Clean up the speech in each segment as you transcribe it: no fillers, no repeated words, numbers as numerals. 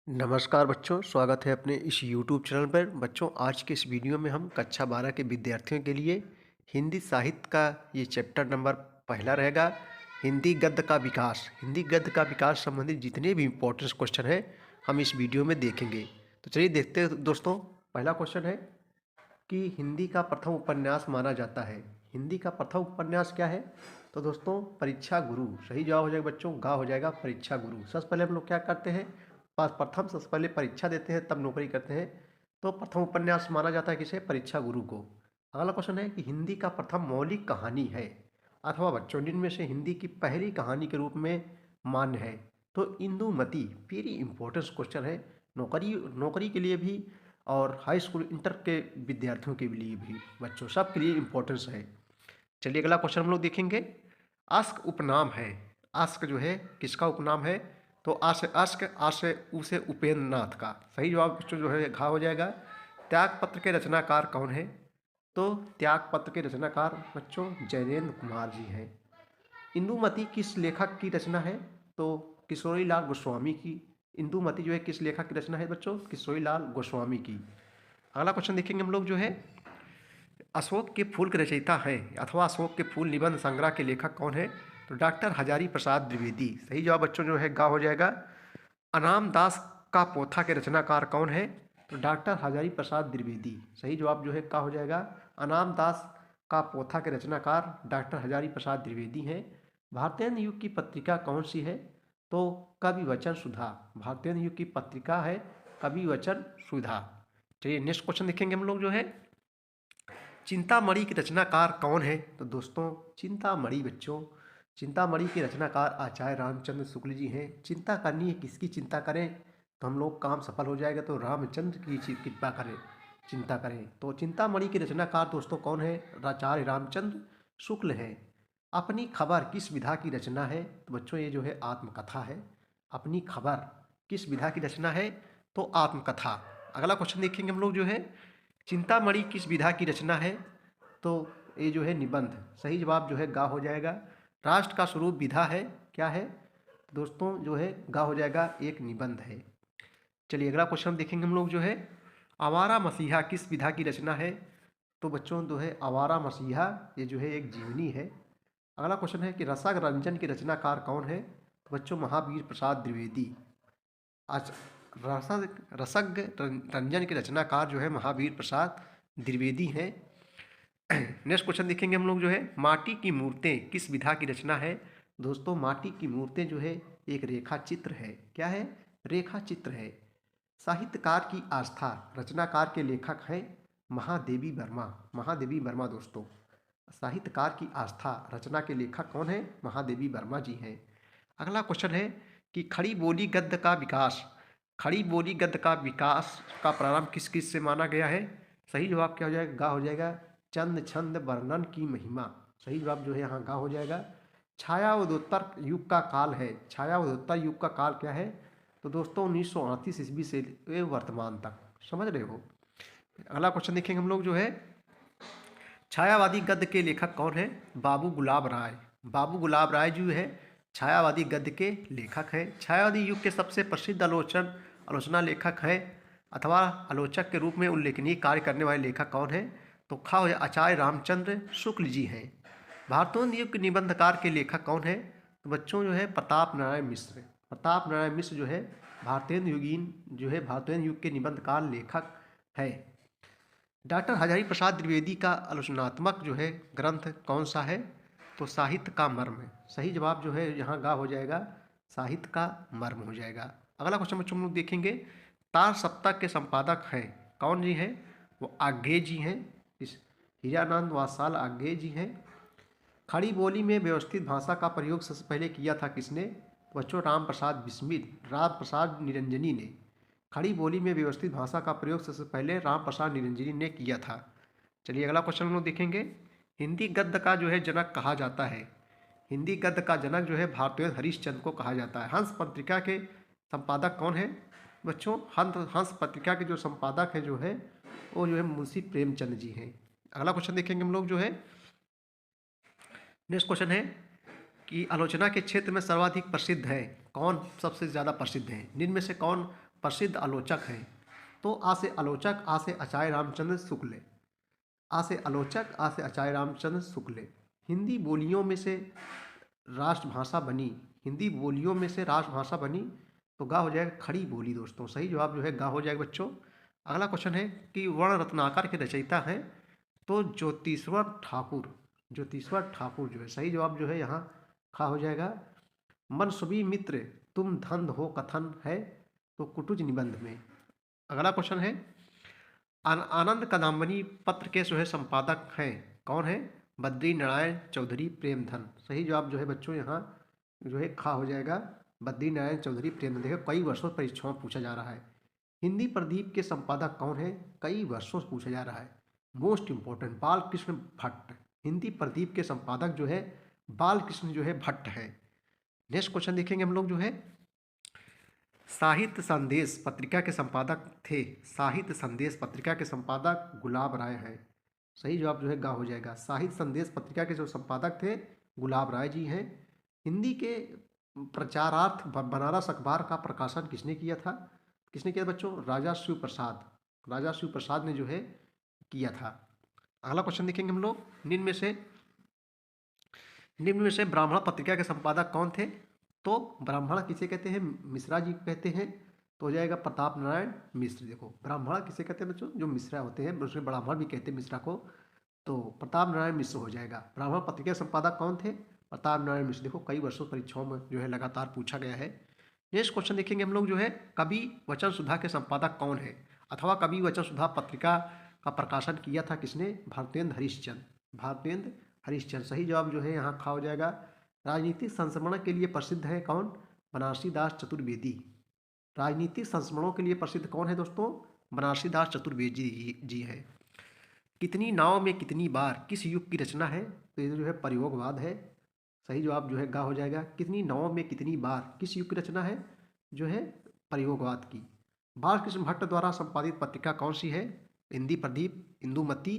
नमस्कार बच्चों, स्वागत है अपने इस YouTube चैनल पर। बच्चों, आज के इस वीडियो में हम कक्षा 12 के विद्यार्थियों के लिए हिंदी साहित्य का ये चैप्टर नंबर पहला रहेगा, हिंदी गद्य का विकास। हिंदी गद्य का विकास संबंधित जितने भी इम्पोर्टेंट क्वेश्चन हैं हम इस वीडियो में देखेंगे। तो चलिए देखते हैं दोस्तों। पहला क्वेश्चन है कि हिंदी का प्रथम उपन्यास माना जाता है। हिंदी का प्रथम उपन्यास क्या है? तो दोस्तों, परीक्षा गुरु। सही जवाब हो जाएगा बच्चों, गा हो जाएगा परीक्षा गुरु। सबसे पहले हम लोग क्या करते हैं, प्रथम सबसे पहले परीक्षा देते हैं तब नौकरी करते हैं। तो प्रथम उपन्यास माना जाता है किसे? परीक्षा गुरु को। अगला क्वेश्चन है कि हिंदी का प्रथम मौलिक कहानी है अथवा बच्चों जिनमें से हिंदी की पहली कहानी के रूप में मान्य है। तो इंदुमती वेरी इंपॉर्टेंट क्वेश्चन है, नौकरी नौकरी के लिए भी और हाई स्कूल इंटर के विद्यार्थियों के लिए भी, बच्चों सब के लिए इम्पोर्टेंस है। चलिए अगला क्वेश्चन हम लोग देखेंगे। आस्क उपनाम है। आस्क जो है किसका उपनाम है? तो आसे उसे उपेंद्र नाथ का। सही जवाब बच्चों जो है घा हो जाएगा। त्यागपत्र के रचनाकार कौन है? तो त्यागपत्र के रचनाकार बच्चों जयनेंद्र कुमार जी हैं। इंदुमती किस लेखक की रचना है? तो किशोरी लाल गोस्वामी की। इंदुमती जो है किस लेखक की रचना है बच्चों? किशोरी लाल गोस्वामी की। अगला क्वेश्चन देखेंगे हम लोग जो है, अशोक के फूल के रचयिता हैं अथवा अशोक के फूल निबंध संग्रह के लेखक कौन है? तो डॉक्टर हजारी प्रसाद द्विवेदी। सही जवाब बच्चों जो है गा हो जाएगा। अनाम दास का पोथा के रचनाकार कौन है? तो डॉक्टर हजारी प्रसाद द्विवेदी। सही जवाब जो है का हो जाएगा। अनाम दास का पोथा के रचनाकार डॉक्टर हजारी प्रसाद द्विवेदी हैं। भारतीय युग की पत्रिका कौन सी है? तो कवि वचन सुधा। भारतीय युग की पत्रिका है कवि वचन सुधा। चलिए नेक्स्ट क्वेश्चन देखेंगे हम लोग जो है, चिंतामणि के रचनाकार कौन है? तो दोस्तों चिंतामणि बच्चों, चिंतामणि के रचनाकार आचार्य रामचंद्र शुक्ल जी हैं। चिंता करनी है, किसकी चिंता करें तो हम लोग काम सफल हो जाएगा? तो रामचंद्र की कृपा करें, चिंता करें। तो चिंतामणि के रचनाकार दोस्तों कौन है? आचार्य रामचंद्र शुक्ल हैं। अपनी खबर किस विधा की रचना है? तो बच्चों ये जो है आत्मकथा है। अपनी खबर किस विधा की रचना है? तो आत्मकथा। अगला क्वेश्चन देखेंगे हम लोग जो है, चिंतामणि किस विधा की रचना है? तो ये जो है निबंध। सही जवाब जो है गा हो जाएगा। राष्ट्र का स्वरूप विधा है, क्या है दोस्तों? जो है गा हो जाएगा, एक निबंध है। चलिए अगला क्वेश्चन देखेंगे हम लोग जो है, आवारा मसीहा किस विधा की रचना है? तो बच्चों जो है आवारा मसीहा ये जो है एक जीवनी है। अगला क्वेश्चन है कि रसक रंजन के रचनाकार कौन है? तो बच्चों महावीर प्रसाद द्विवेदी। आज रसज्ञ रंजन के रचनाकार जो है महावीर प्रसाद द्विवेदी हैं। नेक्स्ट क्वेश्चन देखेंगे हम लोग जो है, माटी की मूर्तें किस विधा की रचना है? दोस्तों माटी की मूर्तें जो है एक रेखा चित्र है। क्या है? रेखा चित्र है। साहित्यकार की आस्था, रचनाकार के लेखक हैं महादेवी वर्मा। महादेवी वर्मा दोस्तों। साहित्यकार की आस्था रचना के लेखक कौन है? महादेवी वर्मा जी हैं। अगला क्वेश्चन है कि खड़ी बोली गद्य का विकास, खड़ी बोली गद्य का विकास का प्रारंभ किस किस से माना गया है? सही जवाब क्या हो जाएगा? गा हो जाएगा। चंद छंद वर्णन की महिमा। सही जवाब जो है यहाँ गा हो जाएगा। छायावधोत्तर युग का काल है। छायावधोत्तर युग का काल क्या है? तो दोस्तों 1938 ईस्वी से वर्तमान तक। समझ रहे हो? अगला क्वेश्चन देखेंगे हम लोग जो है, छायावादी गद्य के लेखक कौन है? बाबू गुलाब राय। बाबू गुलाब राय जो है छायावादी गद्य के लेखक हैं। छायावादी युग के सबसे प्रसिद्ध आलोचना लेखक हैं अथवा आलोचक के रूप में उल्लेखनीय कार्य करने वाले लेखक कौन है? तो खा हो आचार्य रामचंद्र शुक्ल जी हैं। भारतों युग के निबंधकार के लेखक कौन है? तो बच्चों जो है प्रताप नारायण मिश्र। प्रताप नारायण मिश्र जो है भारतेंदु युग के निबंधकार लेखक है। डॉक्टर हजारी प्रसाद द्विवेदी का आलोचनात्मक जो है ग्रंथ कौन सा है? तो साहित्य का मर्म। सही जवाब जो है यहाँ गा हो जाएगा, साहित्य का मर्म हो जाएगा। अगला क्वेश्चन बच्चों हम लोग देखेंगे, तार सप्तक के संपादक हैं कौन जी हैं? वो आज्ञे जी हैं। इस हीरानंद वात्सल आज्ञे जी हैं। खड़ी बोली में व्यवस्थित भाषा का प्रयोग सबसे पहले किया था किसने? बच्चों राम प्रसाद बिस्मिल, राम प्रसाद निरंजनी ने। खड़ी बोली में व्यवस्थित भाषा का प्रयोग सबसे पहले राम प्रसाद निरंजनी ने किया था। चलिए अगला क्वेश्चन हम लोग देखेंगे, हिंदी गद्य का जो है जनक कहा जाता है। हिंदी गद्य का जनक जो है भारतेंदु हरिश्चंद्र को कहा जाता है। हंस पत्रिका के संपादक कौन है? बच्चों हंस पत्रिका के जो संपादक है जो है वो जो है मुंशी प्रेमचंद जी हैं। अगला क्वेश्चन देखेंगे हम लोग जो है, नेक्स्ट क्वेश्चन है कि आलोचना के क्षेत्र में सर्वाधिक प्रसिद्ध है कौन? सबसे ज़्यादा प्रसिद्ध है निम्न में से कौन प्रसिद्ध आलोचक हैं? तो आ से आलोचक, आ से आचार्य रामचंद्र शुक्ल। आ से आलोचक, आ से आचार्य रामचंद्र शुक्ल। हिंदी बोलियों में से राष्ट्रभाषा बनी, हिंदी बोलियों में से राष्ट्रभाषा बनी, तो गा हो जाएगा खड़ी बोली दोस्तों। सही जवाब जो है गा हो जाएगा बच्चों। अगला क्वेश्चन है कि वर्ण रत्नाकर के रचयिता हैं? तो ज्योतिश्वर ठाकुर, ज्योतिश्वर ठाकुर जो है सही जवाब जो है यहाँ खा हो जाएगा। मनसुबी मित्र तुम धंध हो कथन है, तो कुटुज निबंध में। अगला क्वेश्चन है आनंद कदम्बनी पत्र के जो है संपादक हैं? कौन है? बद्री नारायण चौधरी प्रेमधन। सही जवाब जो है बच्चों यहाँ जो है खा हो जाएगा बद्री नारायण चौधरी प्रेमधन। देखो कई वर्षों परीक्षाओं में पूछा जा रहा है। हिंदी प्रदीप के संपादक कौन है? कई वर्षों से पूछा जा रहा है। Most important Balkrishna Bhatt. हिंदी प्रदीप के संपादक जो है बालकृष्ण जो है भट्ट है। नेक्स्ट क्वेश्चन देखेंगे हम लोग जो है साहित्य संदेश पत्रिका के संपादक थे? साहित्य संदेश पत्रिका के संपादक गुलाब राय हैं। सही जवाब जो है गा हो जाएगा। साहित्य संदेश पत्रिका के जो संपादक थे गुलाब राय जी हैं। हिंदी के प्रचारार्थ बनारस अखबार का प्रकाशन किसने किया था? किसने किया बच्चों? राजा शिव प्रसाद, राजा शिव प्रसाद ने जो है किया था। अगला क्वेश्चन देखेंगे हम लोग निम्न में से ब्राह्मण पत्रिका के संपादक कौन थे? तो ब्राह्मण किसे कहते हैं? मिश्रा जी कहते हैं। तो हो जाएगा प्रताप नारायण मिश्र। देखो ब्राह्मण किसे कहते हैं बच्चों? जो मिश्रा होते हैं उसमें ब्राह्मण भी कहते हैं मिश्रा को, तो प्रताप नारायण मिश्र हो जाएगा। ब्राह्मण पत्रिका के संपादक कौन थे? प्रताप नारायण मिश्र। देखो कई वर्षों परीक्षाओं में जो है लगातार पूछा गया है। नेक्स्ट क्वेश्चन देखेंगे हम लोग जो है कवि वचन सुधा के संपादक कौन है? अथवा कवि वचन सुधा पत्रिका का प्रकाशन किया था किसने? भारतेंद्र हरिश्चंद्र, भारतेंद्र हरिश्चंद्र। सही जवाब जो है यहाँ खा हो जाएगा। राजनीतिक संस्मरण के लिए प्रसिद्ध है कौन? बनारसी दास चतुर्वेदी। राजनीतिक संस्मरणों के लिए प्रसिद्ध कौन है दोस्तों? बनारसी दास चतुर्वेदी जी है। कितनी नाव में कितनी बार किस युग की रचना है? तो ये जो है प्रयोगवाद है। सही जवाब जो है गा हो जाएगा। कितनी नाव में कितनी बार किस युग की रचना है? जो है प्रयोगवाद की। बालकृष्ण भट्ट द्वारा संपादित पत्रिका कौन सी है? हिंदी प्रदीप, इंदुमती,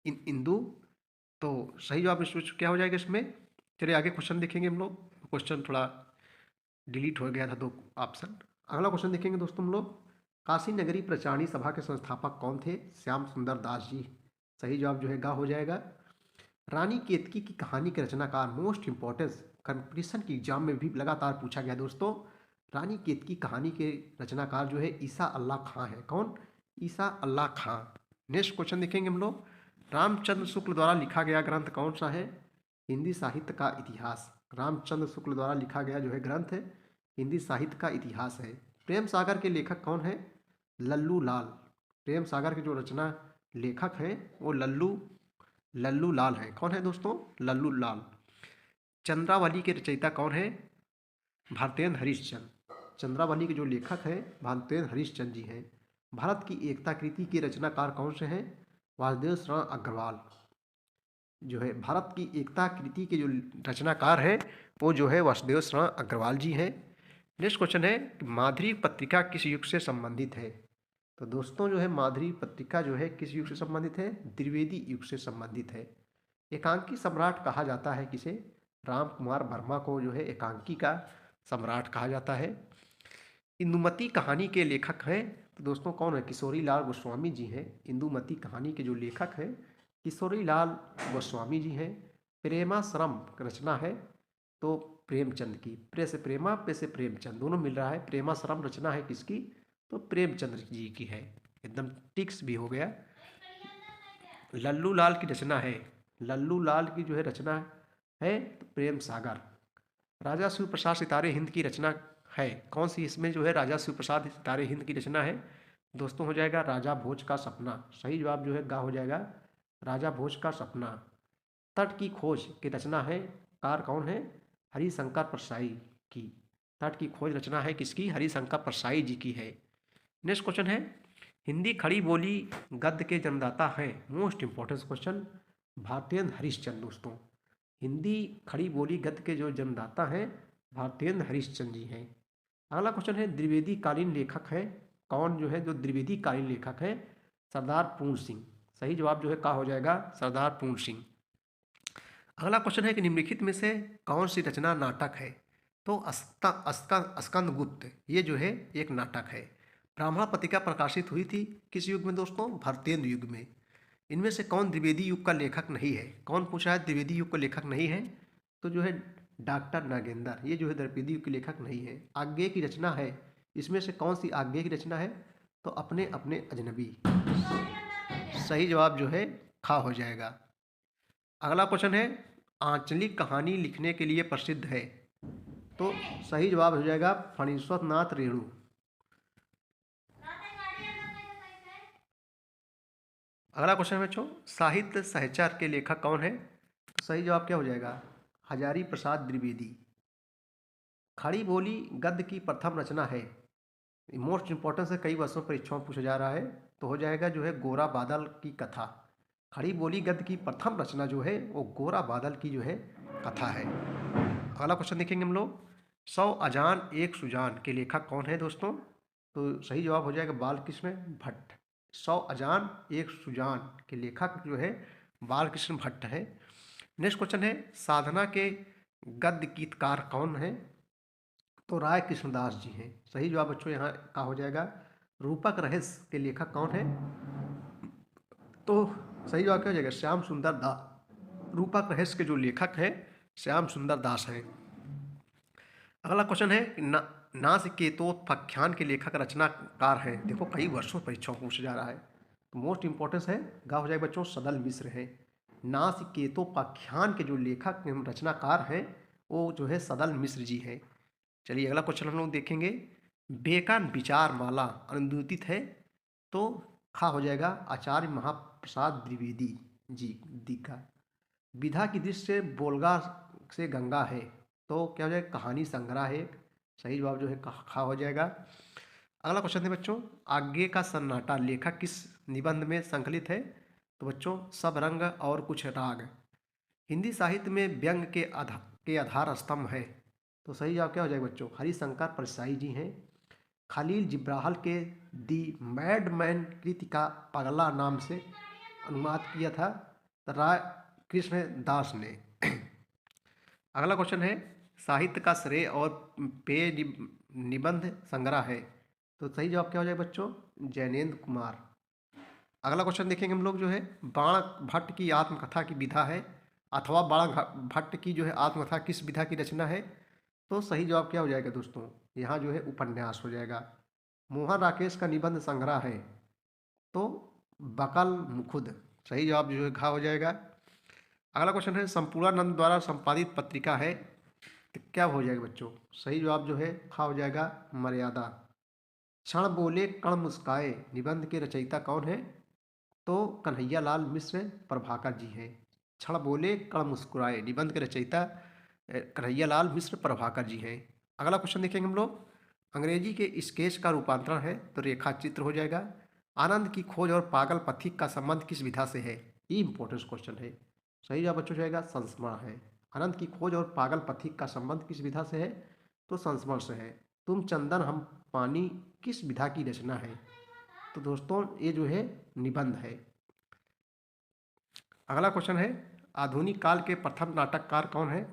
इंदु। तो सही जवाब क्या हो जाएगा इसमें? चलिए आगे क्वेश्चन देखेंगे हम लोग। क्वेश्चन थोड़ा डिलीट हो गया था दो ऑप्शन। अगला क्वेश्चन देखेंगे दोस्तों हम लोग काशी नगरी प्रचारणी सभा के संस्थापक कौन थे? श्याम सुंदर दास जी। सही जवाब जो है गा हो जाएगा। रानी केतकी की कहानी के रचनाकार, मोस्ट इंपॉर्टेंस कंपटीशन की एग्जाम में भी लगातार पूछा गया दोस्तों। रानी केतकी कहानी के रचनाकार जो है ईसा अल्लाह खां है। कौन? ईसा अल्लाह खां। नेक्स्ट क्वेश्चन देखेंगे हम लोग रामचंद्र शुक्ल द्वारा लिखा गया ग्रंथ कौन सा है? हिंदी साहित्य का इतिहास। रामचंद्र शुक्ल द्वारा लिखा गया जो है ग्रंथ है हिंदी साहित्य का इतिहास है। प्रेम सागर के लेखक कौन है? लल्लू लाल। प्रेम सागर के जो रचना लेखक हैं वो लल्लू लाल है। कौन है दोस्तों? लल्लू लाल। चंद्रावली के रचयिता कौन है? भारतेंद्र हरिश्चंद्र। चंद्रावली के जो लेखक हैं भारतेंद्र हरिश्चंद्र जी हैं। भारत की एकता कृति के रचनाकार कौन से हैं? वासुदेव शरण अग्रवाल जो है भारत की एकता कृति के जो रचनाकार हैं वो जो है वासुदेव शरण अग्रवाल जी हैं। नेक्स्ट क्वेश्चन है माधुरी पत्रिका किस युग से संबंधित है? तो दोस्तों जो है माधुरी पत्रिका जो है किस युग से संबंधित है? द्विवेदी युग से संबंधित है। एकांकी सम्राट कहा जाता है किसे? राम कुमार वर्मा को जो है एकांकी का सम्राट कहा जाता है। इंदुमती कहानी के लेखक हैं तो दोस्तों कौन है? किशोरी लाल गोस्वामी जी हैं। इंदुमती कहानी के जो लेखक हैं किशोरी लाल गोस्वामी जी हैं। प्रेमाश्रम रचना है तो प्रेमचंद की। प्रे से प्रेमा, पे से प्रेमचंद, दोनों मिल रहा है। प्रेमाश्रम रचना है किसकी? तो प्रेमचंद्र जी की है। एकदम टिक्स भी हो गया। लल्लू लाल की रचना है, लल्लू लाल की जो है रचना है तो प्रेम सागर। राजा शिव प्रसाद सितारे हिंद की रचना है कौन सी? इसमें जो है राजा शिव प्रसाद सितारे हिंद की रचना है दोस्तों हो जाएगा राजा भोज का सपना। सही जवाब जो है गा हो जाएगा राजा भोज का सपना। तट की खोज की रचना है कार कौन है? हरिशंकर परसाई की। तट की खोज रचना है किसकी? हरिशंकर परसाई जी की है। नेक्स्ट क्वेश्चन है हिंदी खड़ी बोली गद्य के जन्मदाता हैं? Most important question Bharatendra Harishchandra दोस्तों। हिंदी खड़ी बोली गद्य के जो जन्मदाता हैं भारतेंद्र हरिश्चंद्र जी हैं। अगला क्वेश्चन है द्विवेदी कालीन लेखक है कौन? जो है जो द्विवेदी कालीन लेखक है सरदार पूर्ण सिंह। सही जवाब जो है का हो जाएगा सरदार पूर्ण सिंह। अगला क्वेश्चन है कि निम्नलिखित में से कौन सी रचना नाटक है? तो स्कंद गुप्त ये जो है एक नाटक है। ब्राह्मण पत्रिका प्रकाशित हुई थी किस युग में दोस्तों? भरतेंदु युग में। इनमें से कौन द्विवेदी युग का लेखक नहीं है? कौन पूछा है द्विवेदी युग का लेखक नहीं है? तो जो है डॉक्टर नागेंद्र, ये जो है द्विवेदी युग के लेखक नहीं है। आज्ञे की रचना है, इसमें से कौन सी आज्ञे की रचना है? तो अपने अपने अजनबी। सही जवाब जो है खा हो जाएगा। अगला क्वेश्चन है, आंचलिक कहानी लिखने के लिए प्रसिद्ध है। तो सही जवाब हो जाएगा फणीश्वर नाथ रेणु। अगला क्वेश्चन बच्चों, साहित्य सहचर के लेखक कौन है? तो सही जवाब क्या हो जाएगा? हजारी प्रसाद द्विवेदी। खड़ी बोली गद्य की प्रथम रचना है। मोस्ट इंपॉर्टेंट है, कई वर्षों परीक्षाओं में पूछा जा रहा है। तो हो जाएगा जो है गोरा बादल की कथा। खड़ी बोली गद्य की प्रथम रचना जो है वो गोरा बादल की जो है कथा है। अगला क्वेश्चन देखेंगे हम लोग, 100 अजान एक सुजान के लेखक कौन है दोस्तों? तो सही जवाब हो जाएगा बालकृष्ण भट्ट। 100 अजान एक सुजान के लेखक जो है बालकृष्ण भट्ट है। नेक्स्ट क्वेश्चन है, साधना के गद्य गीतकार कौन है? तो राय कृष्णदास जी हैं। सही जवाब बच्चों यहाँ का हो जाएगा रूपक रहस्य के लेखक कौन है? तो सही जवाब क्या हो जाएगा? श्याम सुंदर दास। रूपक रहस्य के जो लेखक हैं श्याम सुंदर दास हैं। अगला क्वेश्चन है, नासिकेतोत्पाख्यान के लेखक रचनाकार हैं। देखो कई वर्षों परीक्षाओं में पूछा जा रहा है, तो मोस्ट इंपॉर्टेंस है गा हो जाएगा बच्चों सदल मिश्र है। नासिकेतोपाख्यान के जो लेखक रचनाकार हैं वो जो है सदल मिश्र जी हैं। चलिए अगला क्वेश्चन हम लोग देखेंगे, बेका विचार माला अनुदित है। तो खा हो जाएगा आचार्य महाप्रसाद द्विवेदी जी दी का। विधा की दृष्टि से बोलगा से गंगा है। तो क्या हो जाएगा? कहानी संग्रह है। सही जवाब जो है खा हो जाएगा। अगला क्वेश्चन है बच्चों, आगे का सन्नाटा लेखक किस निबंध में संकलित है? तो बच्चों सब रंग और कुछ राग। हिंदी साहित्य में व्यंग के आधार स्तंभ है। तो सही जवाब क्या हो जाएगा बच्चों? हरिशंकर परसाई जी हैं। खलील जिब्राहल के दी मैडमैन कृति का पगला नाम से अनुवाद किया था राय कृष्ण दास ने। अगला क्वेश्चन है, साहित्य का श्रेय और पेय निबंध संग्रह है। तो सही जवाब क्या हो जाएगा बच्चों? जैनेन्द्र कुमार। अगला क्वेश्चन देखेंगे हम लोग जो है, बाण भट्ट की आत्मकथा की विधा है अथवा बाण भट्ट की जो है आत्मकथा किस विधा की रचना है? तो सही जवाब क्या हो जाएगा दोस्तों? यहाँ जो है उपन्यास हो जाएगा। मोहन राकेश का निबंध संग्रह है। तो बकल मुखुद। सही जवाब जो है घा हो जाएगा। अगला क्वेश्चन है, संपूर्णानंद द्वारा संपादित पत्रिका है। तो क्या हो जाएगा बच्चों? सही जवाब जो है खा हो जाएगा मर्यादा। क्षण बोले कण मुस्काए निबंध के रचयिता कौन है? तो कन्हैया लाल मिश्र प्रभाकर जी हैं। क्षण बोले कण मुस्कुराए निबंध के रचयिता कन्हैया लाल मिश्र प्रभाकर जी हैं। अगला क्वेश्चन देखेंगे हम लोग, अंग्रेजी के स्केच का रूपांतरण है। तो रेखा चित्र हो जाएगा। आनंद की खोज और पागल पथिक का संबंध किस विधा से है? ये इंपॉर्टेंट क्वेश्चन है। सही जवाब बच्चों जाएगा संस्मरण है। आनंद की खोज और पागल पथिक का संबंध किस विधा से है? तो संस्मरण से है। तुम चंदन हम पानी किस विधा की रचना है? तो दोस्तों ये जो है निबंध है। अगला क्वेश्चन है, आधुनिक काल के प्रथम नाटककार कौन है?